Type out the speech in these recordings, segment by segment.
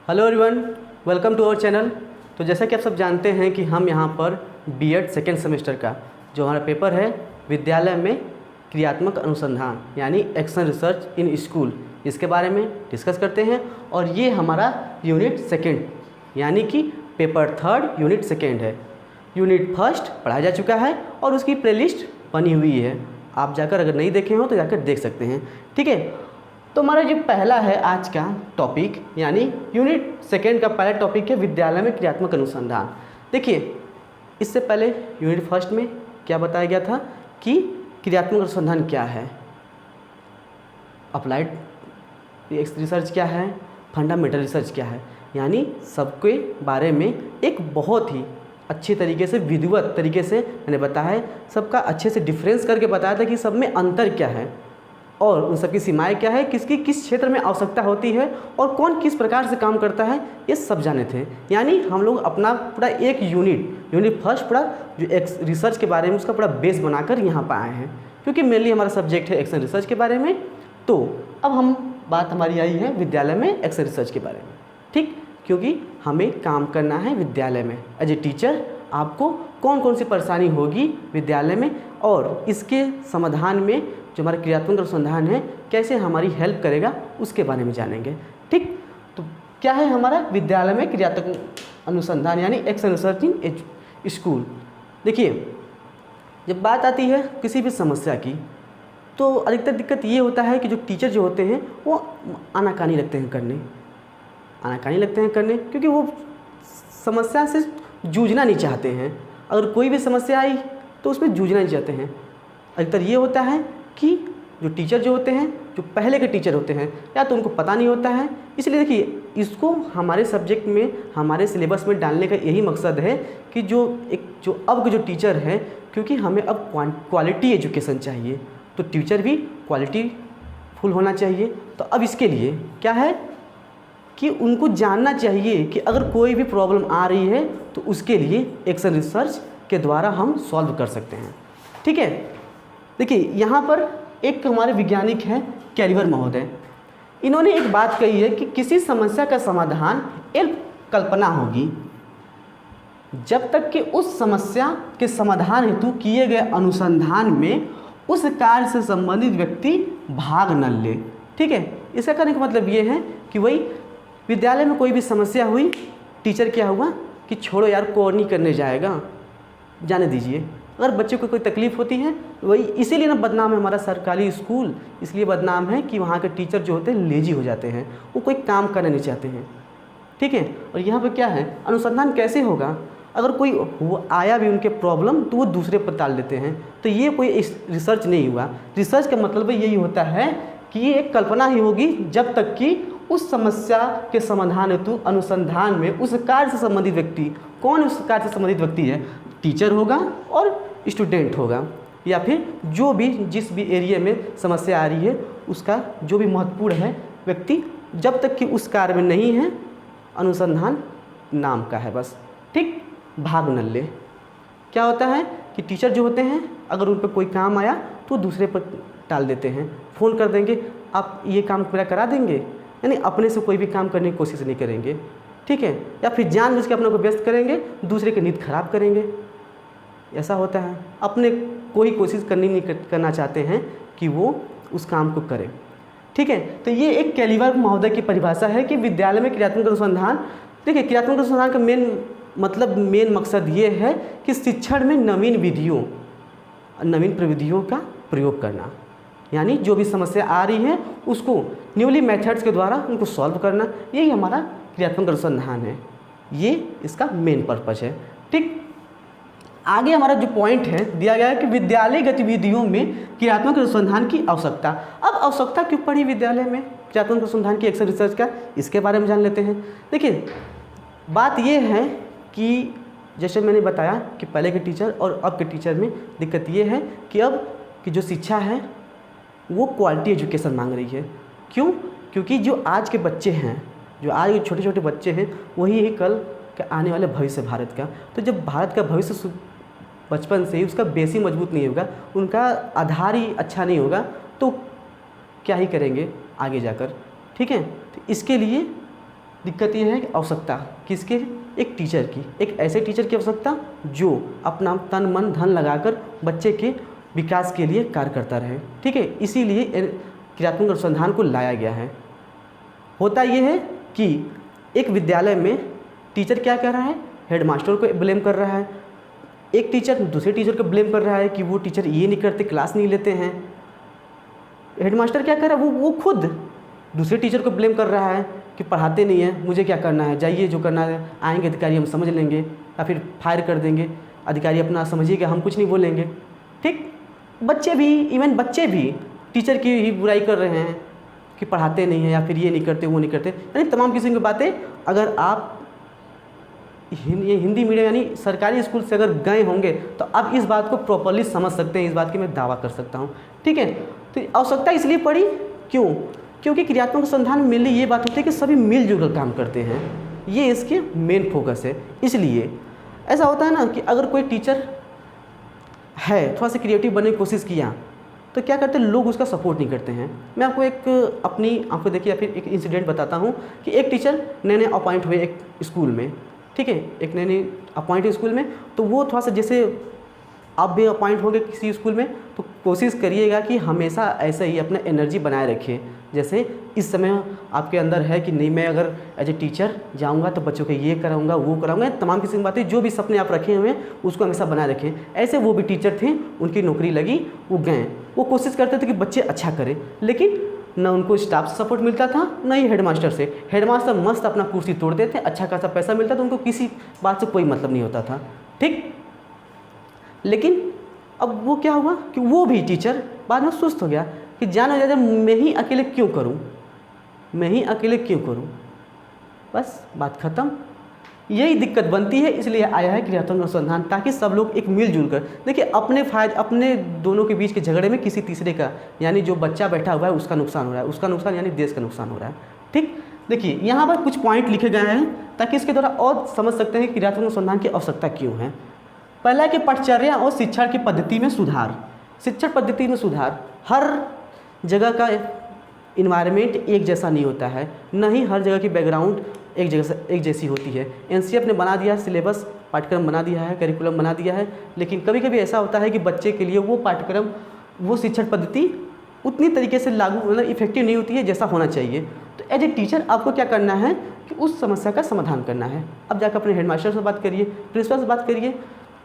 Hello everyone, welcome to our channel. तो जैसा कि आप सब जानते हैं कि हम यहाँ पर बीएड सेकेंड सेमेस्टर का जो हमारा पेपर है विद्यालय में क्रियात्मक अनुसंधान यानी एक्शन रिसर्च इन स्कूल, इसके बारे में डिस्कस करते हैं। और ये हमारा यूनिट सेकेंड यानी कि पेपर थर्ड यूनिट सेकेंड है। यूनिट फर्स्ट पढ़ाया जा चुका है और उसकी प्लेलिस्ट बनी हुई है, आप जाकर अगर नहीं देखे हो तो जाकर देख सकते हैं। ठीक है, तो हमारा जो पहला है आज का टॉपिक यानी यूनिट सेकेंड का पहला टॉपिक है विद्यालय में क्रियात्मक अनुसंधान। देखिए, इससे पहले यूनिट फर्स्ट में क्या बताया गया था कि क्रियात्मक अनुसंधान क्या है, अप्लाइड रिसर्च क्या है, फंडामेंटल रिसर्च क्या है, यानी सबके बारे में एक बहुत ही अच्छे तरीके से विधिवत तरीके से मैंने बताया है। सबका अच्छे से डिफरेंस करके बताया था कि सब में अंतर क्या है और उन सबकी सीमाएं क्या है, किसकी किस क्षेत्र में आवश्यकता होती है और कौन किस प्रकार से काम करता है, ये सब जाने थे। यानी हम लोग अपना पूरा एक यूनिट फर्स्ट पूरा जो एक रिसर्च के बारे में उसका पूरा बेस बनाकर यहाँ पर आए हैं, क्योंकि मेनली हमारा सब्जेक्ट है एक्शन रिसर्च के बारे में। तो अब बात हमारी आई है विद्यालय में एक्शन रिसर्च के बारे में। ठीक, क्योंकि हमें काम करना है विद्यालय में एज ए टीचर। आपको कौन कौन सी परेशानी होगी विद्यालय में और इसके समाधान में जो हमारा क्रियात्मक अनुसंधान है कैसे हमारी हेल्प करेगा उसके बारे में जानेंगे। ठीक, तो क्या है हमारा विद्यालय में क्रियात्मक अनुसंधान यानी एक्शन रिसर्च इन स्कूल। देखिए, जब बात आती है किसी भी समस्या की तो अधिकतर दिक्कत ये होता है कि जो टीचर जो होते हैं वो आनाकानी लगते हैं करने क्योंकि वो समस्या से जूझना नहीं चाहते हैं। अगर कोई भी समस्या आई तो उसमें जूझना नहीं चाहते हैं। अधिकतर ये होता है कि जो टीचर जो होते हैं, जो पहले के टीचर होते हैं, या तो उनको पता नहीं होता है। इसलिए देखिए, इसको हमारे सब्जेक्ट में हमारे सिलेबस में डालने का यही मकसद है कि जो अब के जो टीचर हैं, क्योंकि हमें अब क्वालिटी एजुकेशन चाहिए, तो टीचर भी क्वालिटी फुल होना चाहिए। तो अब इसके लिए क्या है कि उनको जानना चाहिए कि अगर कोई भी प्रॉब्लम आ रही है तो उसके लिए एक्शन रिसर्च के द्वारा हम सॉल्व कर सकते हैं। ठीक है, देखिए यहाँ पर एक हमारे वैज्ञानिक हैं कैलिवर महोदय, इन्होंने एक बात कही है कि किसी समस्या का समाधान एक कल्पना होगी जब तक कि उस समस्या के समाधान हेतु किए गए अनुसंधान में उस कार्य से संबंधित व्यक्ति भाग न ले। ठीक है, इसका कहने का मतलब ये है कि वही विद्यालय में कोई भी समस्या हुई, टीचर क्या हुआ कि छोड़ो यार, को नहीं करने जाएगा, जाने दीजिए। अगर बच्चे को कोई तकलीफ़ होती है, वही इसीलिए ना बदनाम है हमारा सरकारी स्कूल, इसलिए बदनाम है कि वहाँ के टीचर जो होते हैं लेजी हो जाते हैं, वो कोई काम करना नहीं चाहते हैं। ठीक है, और यहाँ पे क्या है, अनुसंधान कैसे होगा, अगर कोई वो आया भी उनके प्रॉब्लम तो वो दूसरे पर टाल देते हैं, तो ये कोई रिसर्च नहीं हुआ। रिसर्च का मतलब यही होता है कि ये एक कल्पना ही होगी जब तक कि उस समस्या के समाधान हेतु अनुसंधान में उस कार्य से संबंधित व्यक्ति, कौन उस कार्य से संबंधित व्यक्ति है, टीचर होगा और स्टूडेंट होगा, या फिर जो भी जिस भी एरिया में समस्या आ रही है उसका जो भी महत्वपूर्ण है व्यक्ति, जब तक कि उस कार्य में नहीं है, अनुसंधान नाम का है बस। ठीक, भाग न ले। क्या होता है कि टीचर जो होते हैं अगर उन पर कोई काम आया तो दूसरे पर टाल देते हैं, फ़ोन कर देंगे, आप ये काम पूरा करा देंगे, यानी अपने से कोई भी काम करने की कोशिश नहीं करेंगे। ठीक है, या फिर जानबूझ के अपने को व्यस्त करेंगे, दूसरे की नींद खराब करेंगे। ऐसा होता है, अपने कोई कोशिश नहीं करना चाहते हैं कि वो उस काम को करें। ठीक है, तो ये एक कैलिवर महोदय की परिभाषा है कि विद्यालय में क्रियात्मक अनुसंधान। देखिए, क्रियात्मक अनुसंधान का मेन मकसद ये है कि शिक्षण में नवीन प्रविधियों का प्रयोग करना, यानी जो भी समस्या आ रही है उसको न्यूली मेथड्स के द्वारा उनको सॉल्व करना, यही हमारा क्रियात्मक अनुसंधान है। ये इसका मेन पर्पस है। ठीक, आगे हमारा जो पॉइंट है दिया गया है कि विद्यालय गतिविधियों में क्रियात्मक अनुसंधान की आवश्यकता। अब आवश्यकता क्यों पड़ी विद्यालय में क्रियात्मक अनुसंधान की एक्शन रिसर्च का, इसके बारे में जान लेते हैं। देखिए, बात यह है कि जैसे मैंने बताया कि पहले के टीचर और अब के टीचर में दिक्कत ये है कि अब की जो शिक्षा है वो क्वालिटी एजुकेशन मांग रही है। क्यों? क्योंकि जो आज के बच्चे हैं, जो आज के छोटे छोटे बच्चे हैं, वही है कल के आने वाले भविष्य भारत का। तो जब भारत का भविष्य बचपन से ही उसका बेस ही मजबूत नहीं होगा, उनका आधार ही अच्छा नहीं होगा, तो क्या ही करेंगे आगे जाकर। ठीक है, तो इसके लिए दिक्कत ये है कि आवश्यकता किसके, एक टीचर की, एक ऐसे टीचर की आवश्यकता जो अपना तन मन धन लगाकर बच्चे के विकास के लिए कार्य करता रहे। ठीक है, इसीलिए क्रियात्मक अनुसंधान को लाया गया है। होता ये है कि एक विद्यालय में टीचर क्या कर रहा है, हेडमास्टर को ब्लेम कर रहा है, एक टीचर दूसरे टीचर को ब्लेम कर रहा है कि वो टीचर ये नहीं करते, क्लास नहीं लेते हैं। हेडमास्टर क्या कर रहा है, वो खुद दूसरे टीचर को ब्लेम कर रहा है कि पढ़ाते नहीं हैं, मुझे क्या करना है, जाइए जो करना है, आएंगे अधिकारी हम समझ लेंगे, या फिर फायर कर देंगे, अधिकारी अपना समझिएगा, हम कुछ नहीं बोलेंगे। ठीक, बच्चे भी, इवन बच्चे भी टीचर की ही बुराई कर रहे हैं कि पढ़ाते नहीं हैं, या फिर ये नहीं करते, वो नहीं करते, यानी तमाम किस्म की बातें। अगर आप ये हिंदी मीडियम यानी सरकारी स्कूल से अगर गए होंगे तो आप इस बात को प्रॉपरली समझ सकते हैं, इस बात की मैं दावा कर सकता हूँ। ठीक है, तो आवश्यकता इसलिए पड़ी, क्यों? क्योंकि क्रियात्मक अनुसंधान में मेनली ये बात होती है कि सभी मिलजुल कर काम करते हैं, ये इसके मेन फोकस है। इसलिए ऐसा होता है ना कि अगर कोई टीचर है थोड़ा सा क्रिएटिव बनने की कोशिश किया तो क्या करते हैं, लोग उसका सपोर्ट नहीं करते हैं। मैं आपको एक अपनी आंखों देखिए या फिर एक इंसिडेंट बताता हूँ कि एक टीचर नए नए अपॉइंट हुए एक स्कूल में। ठीक है, एक नए नए अपॉइंट स्कूल में, तो वो थोड़ा सा, जैसे आप भी अपॉइंट होंगे किसी स्कूल में तो कोशिश करिएगा कि हमेशा ऐसे ही अपना एनर्जी बनाए रखिए। जैसे इस समय आपके अंदर है कि नहीं, मैं अगर एज ए टीचर जाऊंगा तो बच्चों को ये कराऊंगा, वो कराऊंगा, तमाम किस्म की बातें, जो भी सपने आप रखे हुए हैं उसको हमेशा बनाए रखें। ऐसे वो भी टीचर थे, उनकी नौकरी लगी, वो गए, वो कोशिश करते थे कि बच्चे अच्छा करें, लेकिन न उनको स्टाफ से सपोर्ट मिलता था, न ही हेडमास्टर से। हेडमास्टर मस्त अपना कुर्सी तोड़ते थे, अच्छा खासा पैसा मिलता था, उनको किसी बात से कोई मतलब नहीं होता था। ठीक, लेकिन अब वो क्या हुआ कि वो भी टीचर बाद में सुस्त हो गया कि जाना ज़्यादा मैं ही अकेले क्यों करूं, मैं ही अकेले क्यों करूं, बस बात ख़त्म। यही दिक्कत बनती है, इसलिए आया है क्रियात्मक अनुसंधान, ताकि सब लोग एक मिलजुल कर देखिए। अपने फायदे, अपने दोनों के बीच के झगड़े में किसी तीसरे का, यानी जो बच्चा बैठा हुआ है उसका नुकसान हो रहा है, उसका नुकसान यानी देश का नुकसान हो रहा है। ठीक, देखिए यहाँ पर कुछ पॉइंट लिखे गए हैं ताकि इसके द्वारा और समझ सकते हैं कि क्रियात्मक अनुसंधान की आवश्यकता क्यों है। पहला है कि पाठचर्या और शिक्षण की पद्धति में सुधार। शिक्षण पद्धति में सुधार, हर जगह का इन्वायरमेंट एक जैसा नहीं होता है, न ही हर जगह की बैकग्राउंड एक जैसी होती है। एनसीईआरटी ने बना दिया है सिलेबस, पाठ्यक्रम बना दिया है, करिकुलम बना दिया है, लेकिन कभी कभी ऐसा होता है कि बच्चे के लिए वो पाठ्यक्रम, वो शिक्षण पद्धति उतनी तरीके से लागू, मतलब इफेक्टिव नहीं होती है जैसा होना चाहिए। तो एज ए टीचर आपको क्या करना है कि उस समस्या का समाधान करना है। अब जाकर अपने हेडमास्टर से बात करिए, प्रिंसिपल से बात करिए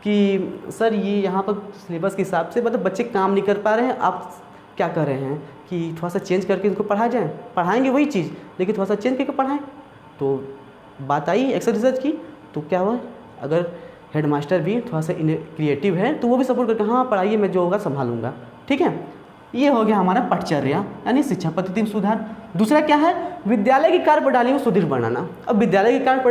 कि सर ये यहाँ पर सिलेबस के हिसाब से मतलब बच्चे काम नहीं कर पा रहे हैं, आप क्या कर रहे हैं कि थोड़ा सा चेंज करके इनको पढ़ा जाए। पढ़ाएंगे वही चीज़, लेकिन थोड़ा सा चेंज करके पढ़ाएं। तो बात आई एक्सेल रिसर्च की, तो क्या हुआ, अगर हेडमास्टर भी थोड़ा सा क्रिएटिव है तो वो भी सपोर्ट करके हाँ पढ़ाइए, मैं जो होगा संभालूंगा। ठीक है, ये हो गया हमारा पाठचर्या यानी शिक्षा पद्धति में सुधार। दूसरा क्या है, विद्यालय की कार्य प्रणाली में सुदृढ़ बनाना। अब विद्यालय की कार्य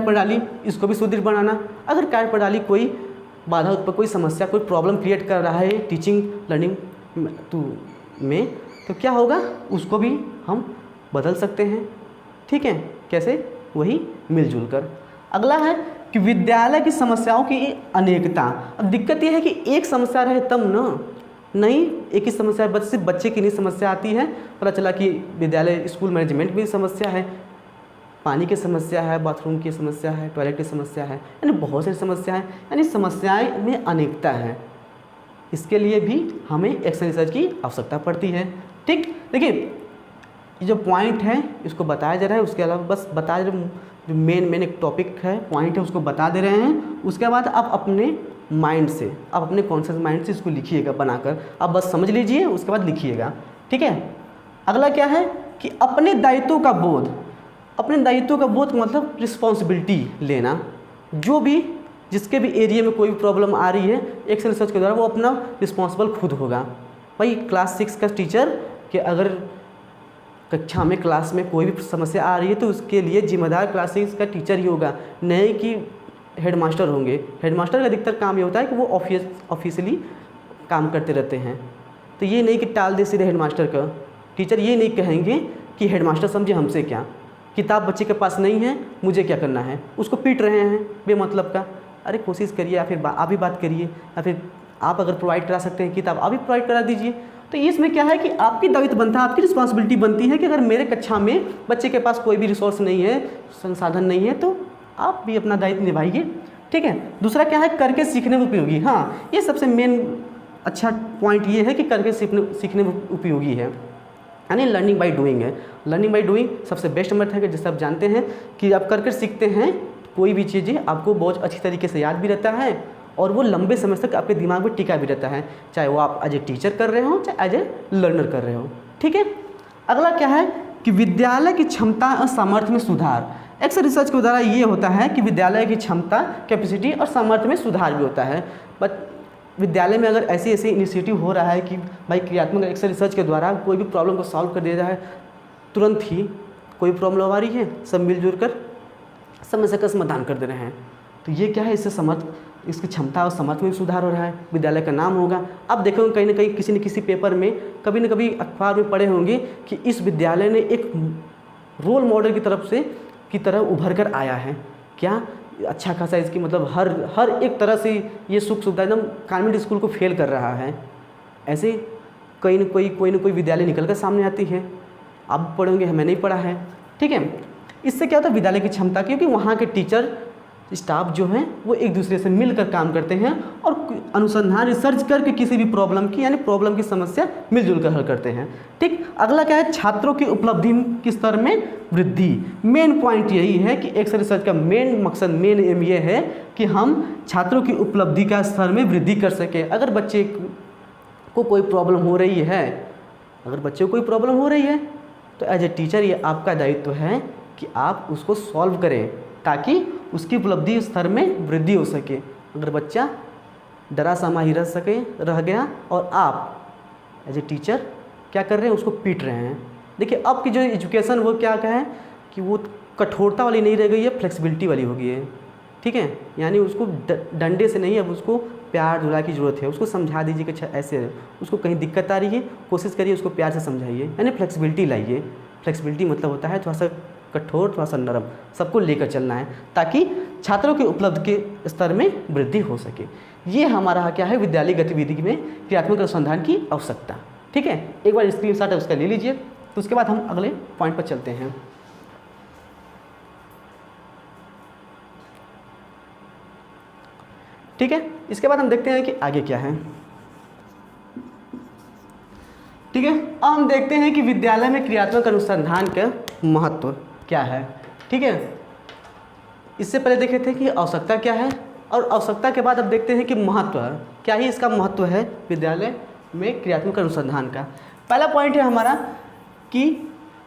प्रणाली इसको भी सुदृढ़ बनाना। अगर कार्य प्रणाली कोई बाधा उत्पन्न, कोई समस्या, कोई प्रॉब्लम क्रिएट कर रहा है टीचिंग लर्निंग में, तो क्या होगा, उसको भी हम बदल सकते हैं। ठीक है, कैसे, वही मिलजुल कर। अगला है कि विद्यालय की समस्याओं की अनेकता। अब दिक्कत यह है कि एक समस्या रहे तब नहीं, एक ही समस्या, सिर्फ बच्चे की नहीं समस्या आती है, पता चला कि विद्यालय स्कूल मैनेजमेंट में समस्या है, पानी की समस्या है, बाथरूम की समस्या है, टॉयलेट की समस्या है, यानी बहुत सारी समस्या है, यानी समस्याएं में अनेकता है। इसके लिए भी हमें एक्शन रिसर्च की आवश्यकता पड़ती है। ठीक, देखिए ये जो पॉइंट है इसको बताया जा रहा है, उसके अलावा बस बताया जो मेन एक टॉपिक है, पॉइंट है, उसको बता दे रहे हैं। उसके बाद आप अपने माइंड से, आप अपने कॉन्शियस माइंड से इसको लिखिएगा बनाकर, आप बस समझ लीजिए, उसके बाद लिखिएगा। ठीक है, अगला क्या है कि अपने दायित्वों का बोध। अपने दायित्वों का बोध मतलब रिस्पॉन्सिबिलिटी लेना। जो भी, जिसके भी एरिया में कोई भी प्रॉब्लम आ रही है, एक्शन रिसर्च के द्वारा वो अपना रिस्पॉन्सिबल खुद होगा। भाई क्लास 6 का टीचर कि अगर कक्षा में, क्लास में कोई भी समस्या आ रही है तो उसके लिए जिम्मेदार क्लास 6 का टीचर ही होगा, नहीं कि हेडमास्टर होंगे। हेडमास्टर का अधिकतर काम ये होता है कि वो ऑफिशियली काम करते रहते हैं, तो ये नहीं कि टाल दे सीधे हेडमास्टर का। टीचर ये नहीं कहेंगे कि हेडमास्टर समझे हमसे क्या, किताब बच्चे के पास नहीं है, मुझे क्या करना है, उसको पीट रहे हैं बेमतलब का। अरे कोशिश करिए, या फिर आप भी बात करिए, या फिर आप अगर प्रोवाइड करा सकते हैं किताब आप भी प्रोवाइड करा दीजिए। तो इसमें क्या है कि आपकी दायित्व बनता है, आपकी रिस्पॉन्सिबिलिटी बनती है कि अगर मेरे कक्षा में बच्चे के पास कोई भी रिसोर्स नहीं है, संसाधन नहीं है, तो आप भी अपना दायित्व निभाइए। ठीक है। दूसरा क्या है, करके सीखने में उपयोगी। हाँ, ये सबसे मेन अच्छा पॉइंट ये है कि करके सीखने में उपयोगी है, यानी लर्निंग बाय डूइंग है। लर्निंग बाय डूइंग सबसे बेस्ट मेथड है, जैसे आप जानते हैं कि आप करके सीखते हैं कोई भी चीज़ें आपको बहुत अच्छी तरीके से याद भी रहता है और वो लंबे समय तक आपके दिमाग में टिका भी रहता है, चाहे वो आप एज ए टीचर कर रहे हो चाहे एज ए लर्नर कर रहे हो। ठीक है। अगला क्या है कि विद्यालय की क्षमता और सामर्थ्य में सुधार। एक्स रिसर्च के द्वारा ये होता है कि विद्यालय की क्षमता, कैपेसिटी और सामर्थ्य में सुधार भी होता है। बट विद्यालय में अगर ऐसी इनिशिएटिव हो रहा है कि भाई क्रियात्मक एक्स रिसर्च के द्वारा कोई भी प्रॉब्लम को सॉल्व कर दिया जाए, तुरंत ही कोई प्रॉब्लम आ रही है, सब मिलजुल कर समस्या का समाधान कर दे रहे हैं, तो ये क्या है, इससे इसकी क्षमता और सामर्थ्य में सुधार हो रहा है, विद्यालय का नाम होगा। अब देखोगे कहीं ना कहीं किसी न किसी पेपर में, कभी न कभी अखबार में पढ़े होंगे कि इस विद्यालय ने एक रोल मॉडल की तरह उभर कर आया है। क्या अच्छा खासा इसकी मतलब हर एक तरह से ये सुख सुविधा एकदम कॉन्वेंट स्कूल को फेल कर रहा है। ऐसे कोई न कोई विद्यालय निकल कर सामने आती है। आप पढ़ोगे, हमें नहीं पढ़ा है। ठीक है। इससे क्या होता है, विद्यालय की क्षमता, क्योंकि वहाँ के टीचर स्टाफ जो हैं वो एक दूसरे से मिलकर काम करते हैं और अनुसंधान रिसर्च करके किसी भी प्रॉब्लम की, यानी प्रॉब्लम की समस्या मिलजुल कर हल करते हैं। ठीक। अगला क्या है, छात्रों की उपलब्धि के स्तर में वृद्धि। मेन पॉइंट यही है कि एक्स रिसर्च का मेन मकसद, मेन एम ये है कि हम छात्रों की उपलब्धि का स्तर में वृद्धि कर सकें। अगर बच्चे को कोई प्रॉब्लम हो रही है, तो एज ए टीचर ये आपका दायित्व है कि आप उसको सॉल्व करें ताकि उसकी उपलब्धि स्तर में वृद्धि हो सके। अगर बच्चा डरा समा ही रह गया और आप एज ए टीचर क्या कर रहे हैं, उसको पीट रहे हैं। देखिए अब की जो एजुकेशन वो क्या है कि वो कठोरता वाली नहीं रह गई है, फ्लेक्सिबिलिटी वाली हो गई है। ठीक है। यानी उसको डंडे से नहीं, अब उसको प्यार दुला की ज़रूरत है। उसको समझा दीजिए कि अच्छा ऐसे है, उसको कहीं दिक्कत आ रही है, कोशिश करिए उसको प्यार से समझाइए, यानी फ्लेक्सिबिलिटी लाइए। फ्लेक्सिबिलिटी मतलब होता है थोड़ा सा कठोर, थोड़ा सा नरम, सबको लेकर चलना है ताकि छात्रों के उपलब्ध के स्तर में वृद्धि हो सके। ये हमारा क्या है, विद्यालय गतिविधि में क्रियात्मक अनुसंधान की आवश्यकता। ठीक है। एक बार स्क्रीनशॉट है उसका ले लीजिए, तो उसके बाद हम अगले पॉइंट पर चलते हैं। ठीक है। इसके बाद हम देखते हैं कि आगे क्या है। ठीक है। अब हम देखते हैं कि विद्यालय में क्रियात्मक अनुसंधान का महत्व क्या है। ठीक है। इससे पहले देखे थे कि आवश्यकता क्या है, और आवश्यकता के बाद अब देखते हैं कि महत्व क्या ही इसका महत्व है विद्यालय में क्रियात्मक अनुसंधान का। पहला पॉइंट है हमारा कि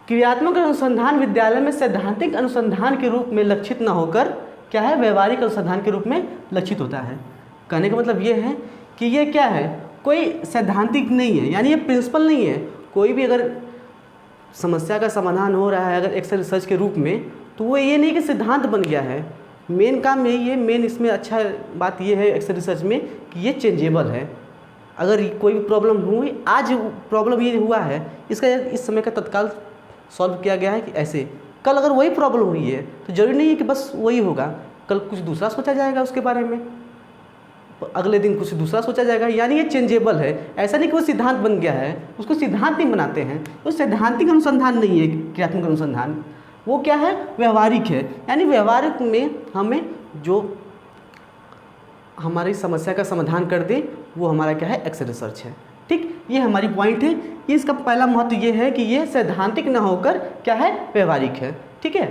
क्रियात्मक अनुसंधान विद्यालय में सैद्धांतिक अनुसंधान के रूप में लक्षित न होकर क्या है, व्यवहारिक अनुसंधान के रूप में लक्षित होता है। कहने का मतलब ये है कि ये क्या है, कोई सैद्धांतिक नहीं है, यानी ये प्रिंसिपल नहीं है। कोई भी अगर समस्या का समाधान हो रहा है अगर एक्स रिसर्च के रूप में, तो वो ये नहीं कि सिद्धांत बन गया है। मेन काम यही है, मेन इसमें अच्छा बात ये है एक्स रिसर्च में कि ये चेंजेबल है। अगर कोई भी प्रॉब्लम हुई, आज प्रॉब्लम ये हुआ है, इसका इस समय का तत्काल सॉल्व किया गया है कि ऐसे, कल अगर वही प्रॉब्लम हुई है तो ज़रूरी नहीं है कि बस वही होगा, कल कुछ दूसरा सोचा जाएगा उसके बारे में, अगले दिन कुछ दूसरा सोचा जाएगा। यानी ये चेंजेबल है। ऐसा नहीं कि वो सिद्धांत बन गया है, उसको सिद्धांत नहीं बनाते हैं। तो सैद्धांतिक अनुसंधान नहीं है क्रियात्मक अनुसंधान, वो क्या है, व्यवहारिक है। यानी व्यवहारिक में हमें जो हमारी समस्या का समाधान कर दे वो हमारा क्या है, एक्स रिसर्च है। ठीक। ये हमारी पॉइंट है। ये इसका पहला महत्व ये है कि ये सैद्धांतिक न होकर क्या है, व्यवहारिक है। ठीक है।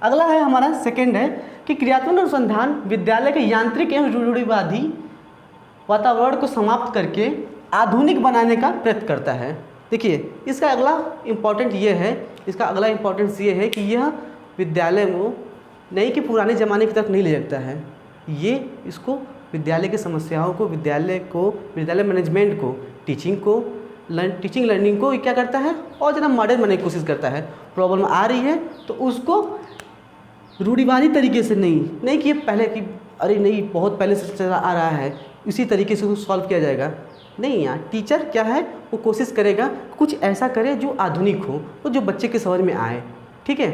अगला है हमारा सेकंड है कि क्रियात्मक अनुसंधान विद्यालय के यांत्रिक एवं रूढ़िवादी वातावरण को समाप्त करके आधुनिक बनाने का प्रयत्न करता है। देखिए इसका अगला इम्पॉर्टेंट ये है, इसका अगला इम्पॉर्टेंस ये है कि यह विद्यालय को नहीं कि पुराने ज़माने की तरफ नहीं ले जाता है, ये इसको विद्यालय की समस्याओं को, विद्यालय मैनेजमेंट को, टीचिंग लर्निंग को क्या करता है, और ज़्यादा मॉडर्न बनाने की कोशिश करता है। प्रॉब्लम आ रही है तो उसको रूढ़िवादी तरीके से नहीं कि ये पहले की अरे नहीं बहुत पहले से चला आ रहा है इसी तरीके से उसको सॉल्व किया जाएगा, नहीं। यार टीचर क्या है, वो कोशिश करेगा कुछ ऐसा करे जो आधुनिक हो, तो जो बच्चे के समझ में आए। ठीक है।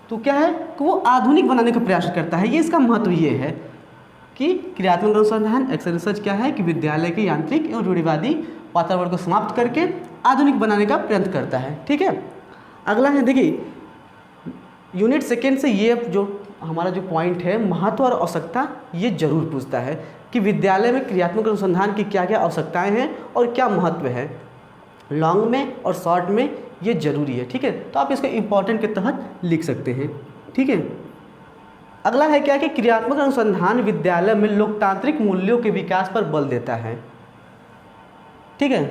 तो क्या है कि वो आधुनिक बनाने का प्रयास करता है। ये इसका महत्व ये है कि क्रियात्मक अनुसंधान एक्स रिसर्च क्या है कि विद्यालय के यांत्रिक एवं रूढ़िवादी वातावरण को समाप्त करके आधुनिक बनाने का प्रयत्न करता है। ठीक है, अगला है देखिए यूनिट सेकेंड से ये जो हमारा जो पॉइंट है महत्व और आवश्यकता, ये जरूर पूछता है कि विद्यालय में क्रियात्मक अनुसंधान की क्या क्या आवश्यकताएं हैं और क्या महत्व है। लॉन्ग में और शॉर्ट में ये जरूरी है। ठीक है, तो आप इसको इम्पोर्टेंट के तहत लिख सकते हैं। ठीक है, अगला है क्या कि क्रियात्मक अनुसंधान विद्यालय में लोकतांत्रिक मूल्यों के विकास पर बल देता है। ठीक है,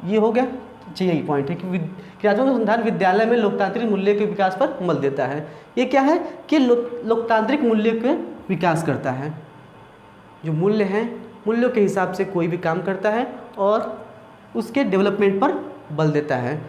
ये हो गया, यही पॉइंट है कि क्रियात्मक अनुसंधान विद्यालय में लोकतांत्रिक मूल्य के विकास पर बल देता है। ये क्या है कि लोकतांत्रिक मूल्य के विकास करता है। जो मूल्य हैं, मूल्यों के हिसाब से कोई भी काम करता है और उसके डेवलपमेंट पर बल देता है।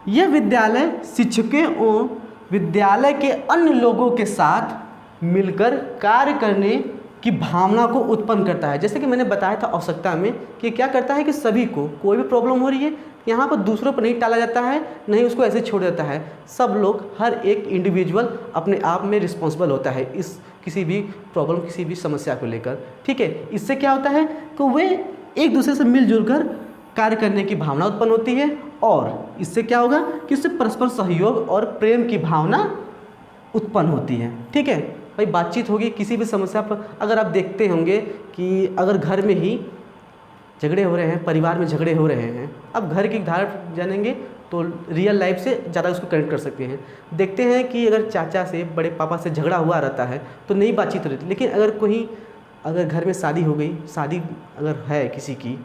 यह विद्यालय शिक्षकों और विद्यालय के अन्य लोगों के साथ मिलकर कार्य करने की भावना को उत्पन्न करता है। जैसे कि मैंने बताया था आवश्यकता में कि क्या करता है कि सभी को, कोई भी प्रॉब्लम हो रही है यहाँ पर दूसरों पर नहीं टाला जाता है, नहीं उसको ऐसे छोड़ देता है। सब लोग, हर एक इंडिविजुअल अपने आप में रिस्पॉन्सिबल होता है इस किसी भी प्रॉब्लम, किसी भी समस्या को लेकर। ठीक है, इससे क्या होता है कि वे एक दूसरे से मिलजुल कर कार्य करने की भावना उत्पन्न होती है और इससे क्या होगा कि इससे परस्पर सहयोग और प्रेम की भावना उत्पन्न होती है। ठीक है भाई, बातचीत होगी किसी भी समस्या पर। अगर आप देखते होंगे कि अगर घर में ही झगड़े हो रहे हैं, परिवार में झगड़े हो रहे हैं, अब घर की धार जानेंगे तो रियल लाइफ से ज़्यादा उसको कनेक्ट कर सकते हैं। देखते हैं कि अगर चाचा से, बड़े पापा से झगड़ा हुआ रहता है तो नहीं बातचीत हो रही थी, लेकिन अगर घर में शादी हो गई, शादी अगर है किसी की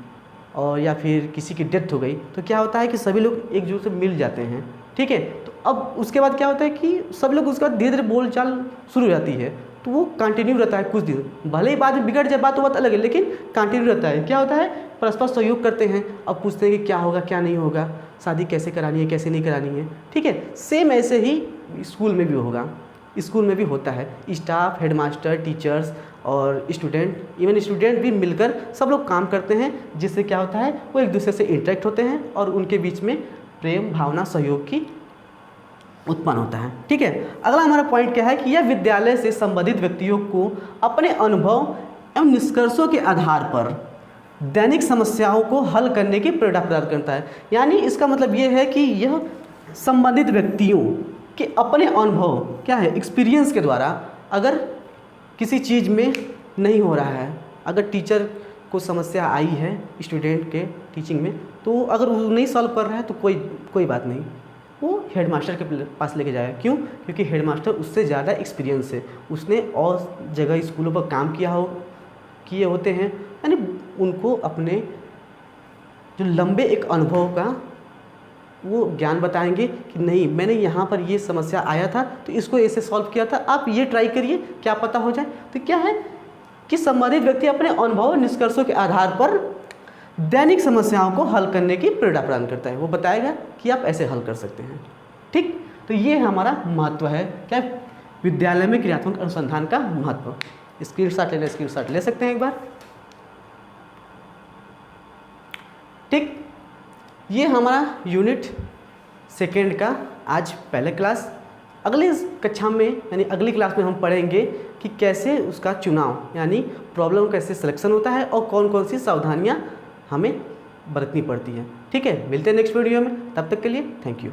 और या फिर किसी की डेथ हो गई, तो क्या होता है कि सभी लोग एक दूसरे से मिल जाते हैं। ठीक है, तो अब उसके बाद क्या होता है कि सब लोग उसके बाद धीरे धीरे बोल चाल शुरू हो जाती है, तो वो कंटिन्यू रहता है कुछ दिन। भले ही बाद में बिगड़ जाए, बात तो बात अलग है, लेकिन कंटिन्यू रहता है। क्या होता है, परस्पर सहयोग करते हैं। अब पूछते हैं कि क्या होगा क्या नहीं होगा, शादी कैसे करानी है कैसे नहीं करानी है। ठीक है, सेम ऐसे ही स्कूल में भी होगा, स्कूल में भी होता है। स्टाफ, हेडमास्टर, टीचर्स और स्टूडेंट, इवन स्टूडेंट भी मिलकर सब लोग काम करते हैं, जिससे क्या होता है वो एक दूसरे से इंटरेक्ट होते हैं और उनके बीच में प्रेम भावना सहयोग की उत्पन्न होता है। ठीक है, अगला हमारा पॉइंट क्या है कि यह विद्यालय से संबंधित व्यक्तियों को अपने अनुभव एवं निष्कर्षों के आधार पर दैनिक समस्याओं को हल करने की प्रेरणा प्रदान करता है। यानी इसका मतलब ये है कि यह संबंधित व्यक्तियों के अपने अनुभव क्या है, एक्सपीरियंस के द्वारा, अगर किसी चीज़ में नहीं हो रहा है, अगर टीचर को समस्या आई है स्टूडेंट के टीचिंग में, तो अगर वो नहीं सॉल्व कर रहा है तो कोई बात नहीं, वो हेडमास्टर के पास लेके जाएगा। क्यों? क्योंकि हेडमास्टर उससे ज़्यादा एक्सपीरियंस है, उसने और जगह स्कूलों पर काम किए होते हैं, यानी उनको अपने जो लंबे एक अनुभव का वो ज्ञान बताएंगे कि नहीं, मैंने यहाँ पर ये समस्या आया था तो इसको ऐसे सॉल्व किया था, आप ये ट्राई करिए, क्या पता हो जाए। तो क्या है कि संबंधित व्यक्ति अपने अनुभव निष्कर्षों के आधार पर दैनिक समस्याओं को हल करने की प्रेरणा प्रदान करता है। वो बताएगा कि आप ऐसे हल कर सकते हैं। ठीक, तो ये हमारा महत्व है क्या, विद्यालय में क्रियात्मक अनुसंधान का महत्व। स्क्रीनशॉट ले सकते हैं एक बार। ठीक, ये हमारा यूनिट सेकेंड का आज पहले क्लास। अगली कक्षा में यानी अगली क्लास में हम पढ़ेंगे कि कैसे उसका चुनाव यानी प्रॉब्लम कैसे सिलेक्शन होता है और कौन कौन सी सावधानियां हमें बरतनी पड़ती हैं। ठीक है, मिलते हैं नेक्स्ट वीडियो में, तब तक के लिए थैंक यू।